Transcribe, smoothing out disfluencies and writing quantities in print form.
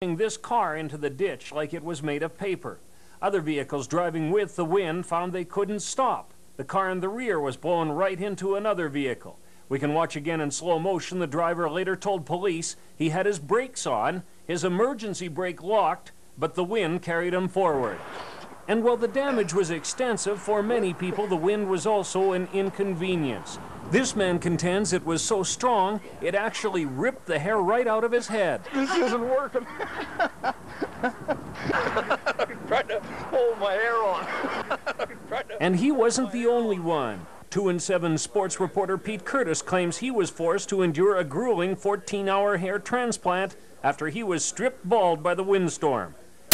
this car into the ditch like it was made of paper. Other vehicles driving with the wind found they couldn't stop. The car in the rear was blown right into another vehicle. We can watch again in slow motion. The driver later told police he had his brakes on, his emergency brake locked, but the wind carried him forward. And while the damage was extensive, for many people the wind was also an inconvenience. This man contends it was so strong, it actually ripped the hair right out of his head. This isn't working. I'm trying to hold my hair on. And he wasn't the only one. 2 and 7 sports reporter Pete Curtis claims he was forced to endure a grueling 14-hour hair transplant after he was stripped bald by the windstorm.